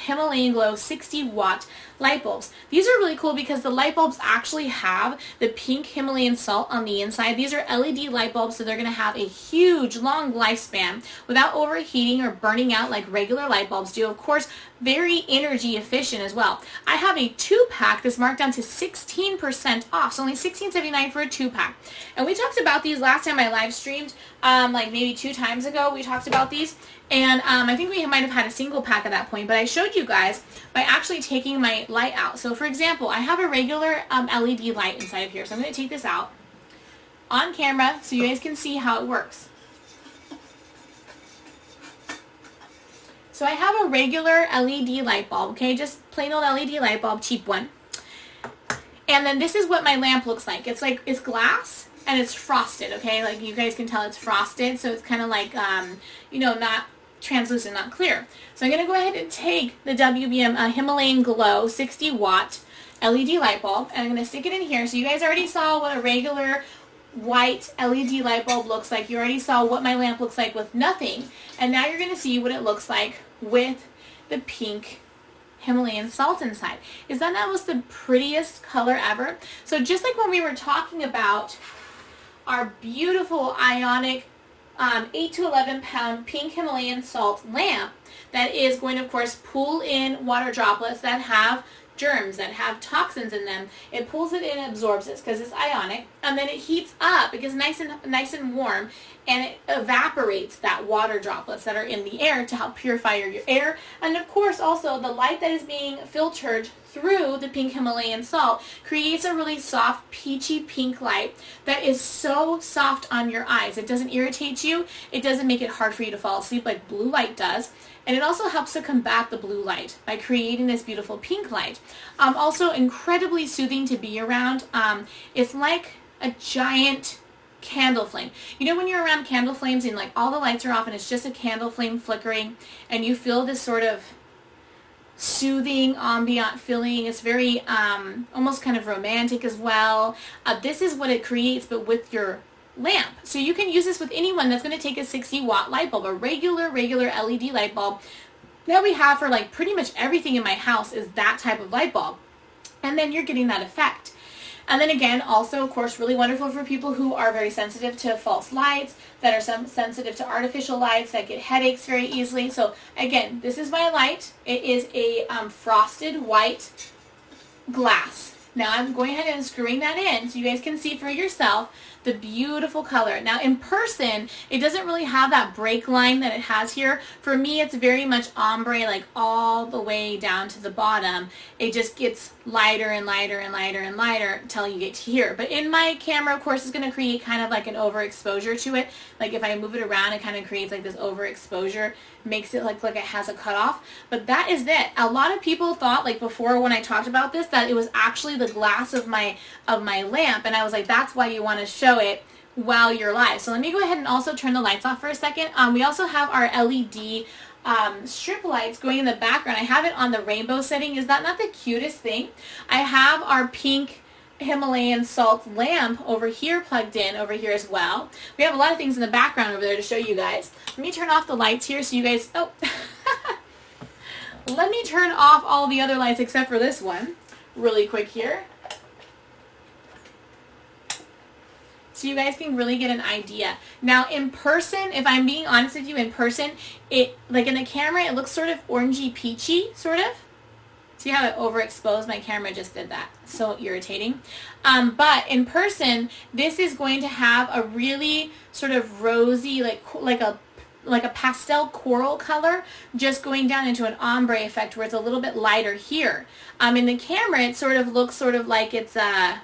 Himalayan Glow 60-watt light bulbs. These are really cool because the light bulbs actually have the pink Himalayan salt on the inside. These are LED light bulbs, so they're going to have a huge, long lifespan without overheating or burning out like regular light bulbs do. Of course, very energy efficient as well. I have a 2-pack that's marked down to 16% off, so only $16.79 for a 2-pack. And we talked about these last time I live streamed, like maybe 2 times ago. We talked about these. And I think we might have had a single pack at that point, but I showed you guys by actually taking my light out. So for example, I have a regular LED light inside of here. So I'm going to take this out on camera so you guys can see how it works. So I have a regular LED light bulb, okay, just plain old LED light bulb, cheap one. And then this is what my lamp looks like. It's glass and it's frosted, okay, like you guys can tell it's frosted, so it's kind of like, you know, not translucent, not clear. So I'm going to go ahead and take the WBM Himalayan Glow 60-watt LED light bulb, and I'm going to stick it in here. So you guys already saw what a regular white LED light bulb looks like. You already saw what my lamp looks like with nothing, and now you're going to see what it looks like with the pink Himalayan salt inside. Is that not was the prettiest color ever? So just like when we were talking about our beautiful ionic 8 to 11 pound pink Himalayan salt lamp that is going to, of course, pull in water droplets that have germs, that have toxins in them. It pulls it in and absorbs it because it's ionic, and then it heats up. It gets nice and warm, and it evaporates that water droplets that are in the air to help purify your air. And of course, also the light that is being filtered through the pink Himalayan salt creates a really soft peachy pink light that is so soft on your eyes. It doesn't irritate you. It doesn't make it hard for you to fall asleep like blue light does. And it also helps to combat the blue light by creating this beautiful pink light. Also incredibly soothing to be around. It's like a giant candle flame. You know when you're around candle flames and like all the lights are off and it's just a candle flame flickering and you feel this sort of soothing ambient feeling. It's very almost kind of romantic as well. This is what it creates, but with your lamp. So you can use this with anyone that's going to take a 60-watt light bulb, a regular LED light bulb that we have for like pretty much everything in my house is that type of light bulb. And then you're getting that effect. And then again, also, of course, really wonderful for people who are very sensitive to false lights, that are sensitive to artificial lights, that get headaches very easily. So again, this is my light. It is a frosted white glass. Now I'm going ahead and screwing that in so you guys can see for yourself the beautiful color. Now in person, it doesn't really have that break line that it has here. For me, it's very much ombre, like all the way down to the bottom. It just gets lighter and lighter and lighter and lighter until you get to here. But in my camera, of course, it's going to create kind of like an overexposure to it. Like if I move it around, it kind of creates like this overexposure, makes it like it has a cutoff. But that is it. A lot of people thought, like before when I talked about this, that it was actually the glass of my lamp, and I was like, that's why you want to show it while you're live. So let me go ahead and also turn the lights off for a second. We also have our LED strip lights going in the background. I have it on the rainbow setting. Is that not the cutest thing? I have our pink Himalayan salt lamp over here plugged in over here as well. We have a lot of things in the background over there to show you guys. Let me turn off the lights here so you guys, let me turn off all the other lights except for this one really quick here, so you guys can really get an idea. Now in person, if I'm being honest with you, in person, it, like in the camera, it looks sort of orangey peachy, sort of. See how it overexposed? My camera just did that. So irritating. But in person, this is going to have a really sort of rosy, like a pastel coral color, just going down into an ombre effect where it's a little bit lighter here. In the camera, it sort of looks sort of like it's I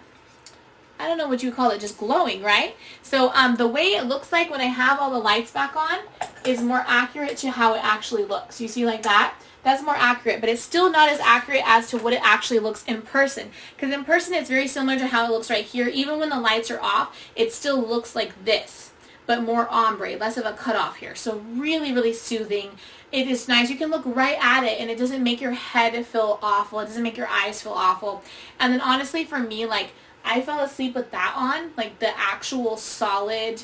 don't know what you call it, just glowing, right? So the way it looks like when I have all the lights back on is more accurate to how it actually looks. You see like that? That's more accurate, but it's still not as accurate as to what it actually looks in person. Because in person, it's very similar to how it looks right here. Even when the lights are off, it still looks like this, but more ombre, less of a cutoff here. So really, really soothing. It is nice. You can look right at it, and it doesn't make your head feel awful. It doesn't make your eyes feel awful. And then honestly, for me, like, I fell asleep with that on, like the actual solid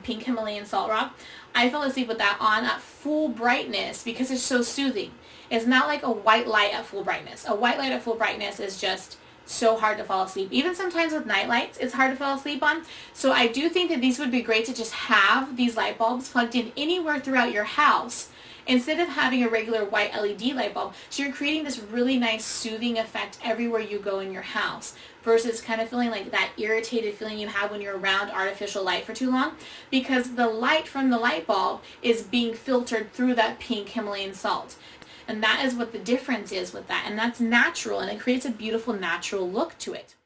pink Himalayan salt rock. I fell asleep with that on at full brightness because it's so soothing. It's not like a white light at full brightness. A white light at full brightness is just so hard to fall asleep. Even sometimes with night lights, it's hard to fall asleep on. So I do think that these would be great to just have these light bulbs plugged in anywhere throughout your house instead of having a regular white LED light bulb. So you're creating this really nice soothing effect everywhere you go in your house versus kind of feeling like that irritated feeling you have when you're around artificial light for too long, because the light from the light bulb is being filtered through that pink Himalayan salt. And that is what the difference is with that. And that's natural, and it creates a beautiful natural look to it.